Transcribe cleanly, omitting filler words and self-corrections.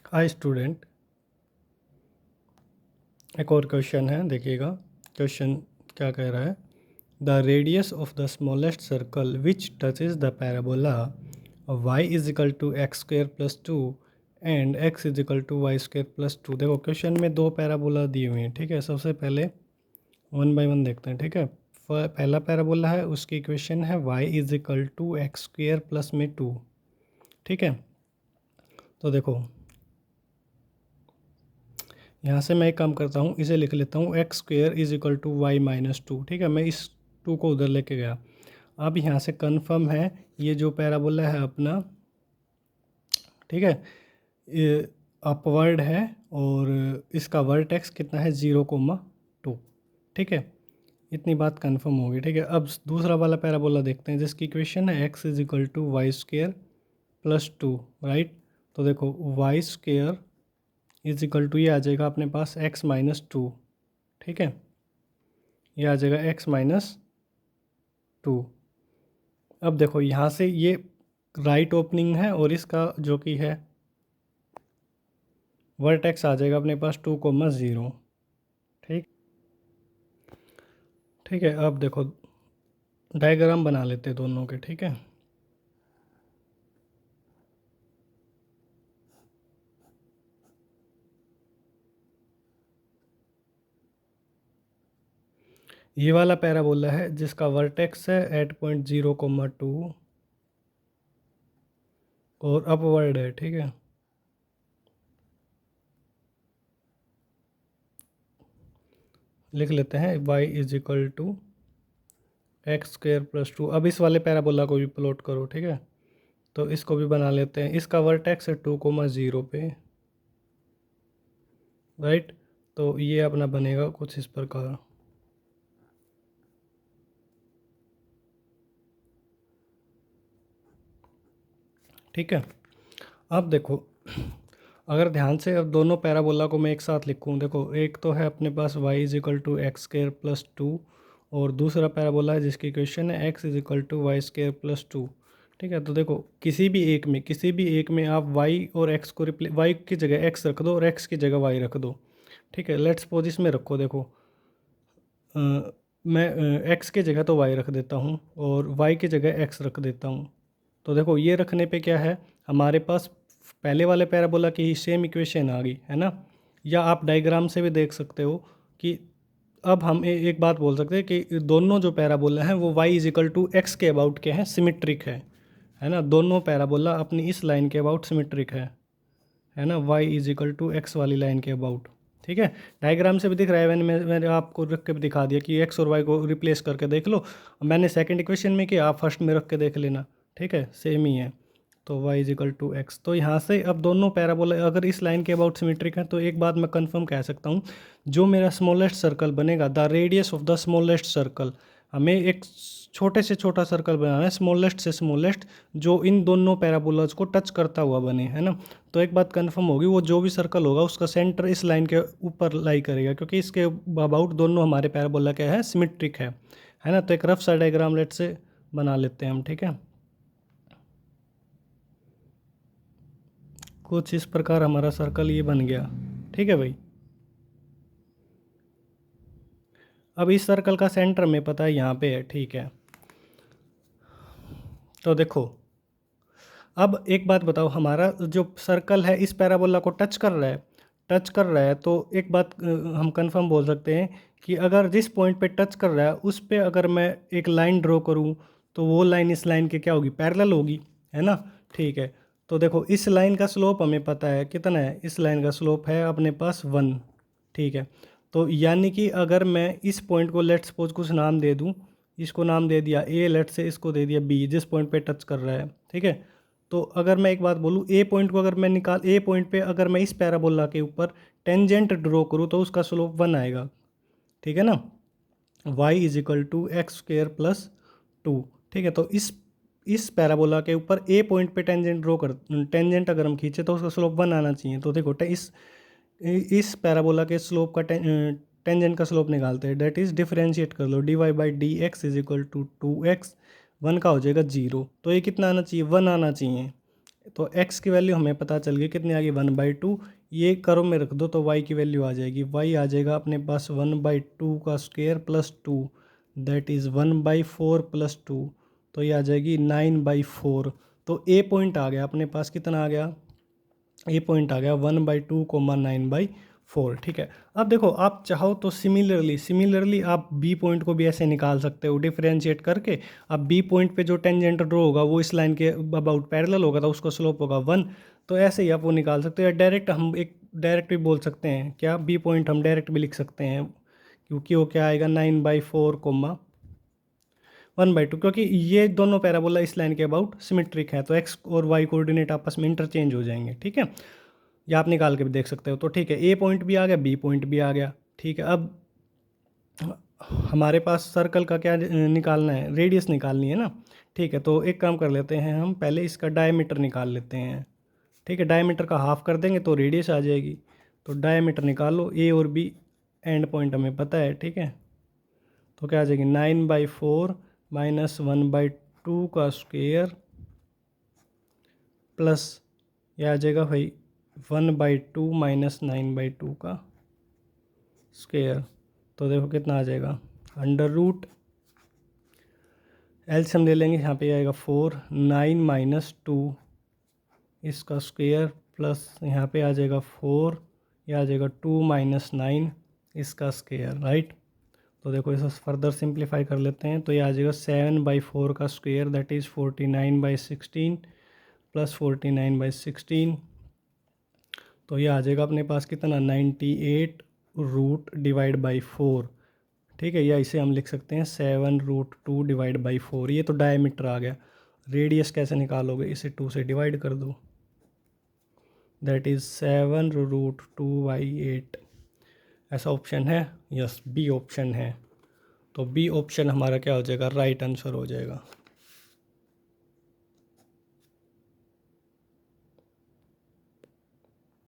Hi student, एक और question है, देखिएगा। क्वेश्चन क्या कह रहा है? The radius of the smallest circle which touches the parabola Y is equal to X square plus two and X is equal to Y square plus two. देखो, question में दो पैराबोला दी हुई हैं, ठीक है। सबसे पहले वन बाय वन देखते हैं, ठीक है। पहला पैराबोला है, उसकी इक्वेशन है Y is equal to X square plus में टू, ठीक है। तो देखो, यहाँ से मैं एक काम करता हूँ, इसे लिख लेता हूँ X square is equal to Y minus two, ठीक है। मैं इस टू को उधर लेके गया। अब यहाँ से कन्फर्म है ये जो पैराबोला है अपना, ठीक है, ये अपवर्ड है और इसका वर्टेक्स कितना है, 0,2, ठीक है। इतनी बात कन्फर्म होगी, ठीक है। अब दूसरा वाला पैराबोला देखते हैं जिसकी इक्वेशन है X is equal to Y square plus two, right. तो देखो, Y square is equal to ये आ जाएगा अपने पास एक्स माइनस टू, ठीक है। ये आ जाएगा एक्स माइनस टू। अब देखो, यहाँ से ये राइट ओपनिंग है और इसका जो कि है वर्टेक्स आ जाएगा अपने पास 2,0, ठीक, ठीक है। अब देखो, डायग्राम बना लेते हैं दोनों के, ठीक है। ये वाला पैराबोला है जिसका वर्टेक्स है 8.0,2 और अपवर्ड है, ठीक है। लिख लेते हैं y is equal to X square plus two. अब इस वाले पैराबोला को भी प्लॉट करो, ठीक है। तो इसको भी बना लेते हैं। इसका वर्टेक्स है 2,0 पे, राइट। तो ये अपना बनेगा कुछ इस प्रकार, ठीक है। अब देखो, अगर ध्यान से अब दोनों पैराबोला को मैं एक साथ लिखूं, देखो एक तो है अपने पास y is equal to X square plus two और दूसरा पैराबोला है जिसकी इक्वेशन है x is equal to Y square plus two, ठीक है। तो देखो, किसी भी एक में आप y और x को y की जगह x रख दो और x की जगह y रख दो, ठीक है। लेट्स सपोज इसमें रखो, देखो मैं x की जगह तो y रख देता हूँ और y की जगह x रख देता हूँ। तो देखो, ये रखने पे क्या है, हमारे पास पहले वाले पैराबोला की ही सेम इक्वेशन आ गई है ना। या आप डायग्राम से भी देख सकते हो कि अब हम एक बात बोल सकते हैं कि दोनों जो पैराबोला हैं वो y is equal to X के अबाउट के हैं, सिमेट्रिक है ना। दोनों पैराबोला अपनी इस लाइन के अबाउट सिमेट्रिक है ना, y is equal to X वाली लाइन के अबाउट, ठीक है। डायग्राम से भी दिख रहा है, मैंने आपको रख के भी दिखा दिया कि x और y को रिप्लेस करके देख लो। मैंने सेकंड इक्वेशन में किया, आप फर्स्ट में रख के देख लेना, ठीक है, सेम ही है। तो y is equal to X. तो यहाँ से अब दोनों पैराबोला अगर इस लाइन के अबाउट सिमेट्रिक है तो एक बात मैं कंफर्म कह सकता हूँ, जो मेरा स्मॉलेस्ट सर्कल बनेगा, the radius of the smallest circle, हमें एक छोटे से छोटा सर्कल बनाना है, स्मॉलेस्ट से स्मॉलेस्ट, जो इन दोनों पैराबोलाज को टच करता हुआ बने, है ना। तो एक बात कंफर्म होगी, वो जो भी सर्कल होगा उसका सेंटर इस लाइन के ऊपर लाई करेगा, क्योंकि इसके अबाउट दोनों हमारे पैराबोला क्या है, सिमेट्रिक है ना। तो एक रफ सा डायग्राम लेट से बना लेते हैं हम, ठीक है। कुछ इस प्रकार हमारा सर्कल ये बन गया, ठीक है भाई। अब इस सर्कल का सेंटर में पता है यहाँ पे है, ठीक है। तो देखो, अब एक बात बताओ, हमारा जो सर्कल है इस पैराबोला को टच कर रहा है, तो एक बात हम कंफर्म बोल सकते हैं कि अगर जिस पॉइंट पे टच कर रहा है उस पे अगर मैं एक लाइन ड्रॉ करूँ तो वो लाइन इस लाइन के क्या होगी, पैरेलल होगी, है ना, ठीक है। तो देखो, इस लाइन का स्लोप हमें पता है कितना है, इस लाइन का स्लोप है अपने पास 1, ठीक है। तो यानी कि अगर मैं इस पॉइंट को लेट सपोज कुछ नाम दे दूँ, इसको नाम दे दिया ए, लेट से इसको दे दिया बी, जिस पॉइंट पे टच कर रहा है, ठीक है। तो अगर मैं एक बात बोलूँ, ए पॉइंट को अगर मैं ए पॉइंट पे अगर मैं इस पैराबोला के ऊपर टेंजेंट ड्रॉ करूँ तो उसका स्लोप 1 आएगा, ठीक है ना। y is equal to X square plus two, ठीक है। तो इस पैराबोला के ऊपर ए पॉइंट पे टेंजेंट अगर हम खींचे तो उसका स्लोप 1 आना चाहिए। तो देखो, इस पैराबोला के स्लोप का टेंजेंट का स्लोप निकालते हैं, डेट इज़ डिफरेंशिएट कर लो, dy by D X is equal to 2x, 1 का हो जाएगा 0। तो ये कितना आना चाहिए, 1 आना चाहिए। तो x की वैल्यू हमें पता चल गई कितनी आ गई 1/2। ये कर्व में रख दो तो y की वैल्यू आ जाएगी, y आ जाएगा अपने पास 1/2 का square plus 2, that is 1/4 plus 2, तो ये आ जाएगी 9/4। तो ए पॉइंट आ गया अपने पास, कितना आ गया, ए पॉइंट आ गया 1/2 9/4। ठीक है, अब देखो आप चाहो तो सिमिलरली आप बी पॉइंट को भी ऐसे निकाल सकते हो, डिफरेंशिएट करके। अब बी पॉइंट पे जो टेंजेंट ड्रॉ होगा वो इस लाइन के अबाउट पैरेलल होगा, तो उसका स्लोप होगा 1। तो ऐसे ही आप वो निकाल सकते हो, या डायरेक्ट हम एक डायरेक्ट भी बोल सकते हैं, क्या बी पॉइंट हम डायरेक्ट भी लिख सकते हैं, क्योंकि वो क्या आएगा 9/4 1/2, क्योंकि ये दोनों पैराबोला इस लाइन के अबाउट सिमेट्रिक है, तो एक्स और वाई कोऑर्डिनेट आपस में इंटरचेंज हो जाएंगे। ठीक है, या आप निकाल के भी देख सकते हो। तो ठीक है, ए पॉइंट भी आ गया, बी पॉइंट भी आ गया। ठीक है, अब हमारे पास सर्कल का क्या निकालना है, रेडियस निकालनी है ना। ठीक है, तो एक काम कर लेते हैं, हम पहले इसका डायमीटर निकाल लेते हैं। ठीक है, डायमीटर का हाफ कर देंगे तो रेडियस आ जाएगी। तो डायमीटर निकालो, ए और बी एंड पॉइंट हमें पता है। ठीक है, तो क्या आ जाएगी 9/4 माइनस 1/2 का स्क्वेयर प्लस यह आ जाएगा भाई 1/2 माइनस 9/2 का स्क्वेयर। तो देखो कितना आ जाएगा, अंडर रूट एलसीएम ले लेंगे, यहाँ पे आएगा 4, 9 माइनस 2 इसका स्क्वेयर प्लस यहाँ पे आ जाएगा 4, यह आ जाएगा 2 माइनस 9 इसका स्क्वेयर, राइट। तो देखो इसे फर्दर सिंप्लीफाई कर लेते हैं, तो ये आ जाएगा 7/4 का स्क्वेयर, दैट इज़ 49/16 प्लस 49/16। तो ये आ जाएगा अपने पास कितना 98 रूट डिवाइड बाई 4। ठीक है, या इसे हम लिख सकते हैं 7√2 डिवाइड बाई 4। ये तो डायमीटर आ गया। रेडियस कैसे निकालोगे, इसे 2 से डिवाइड कर दो, दैट इज़ 7√2/8। ऐसा ऑप्शन है, यस बी ऑप्शन है। तो बी ऑप्शन हमारा क्या हो जाएगा, राइट आंसर हो जाएगा।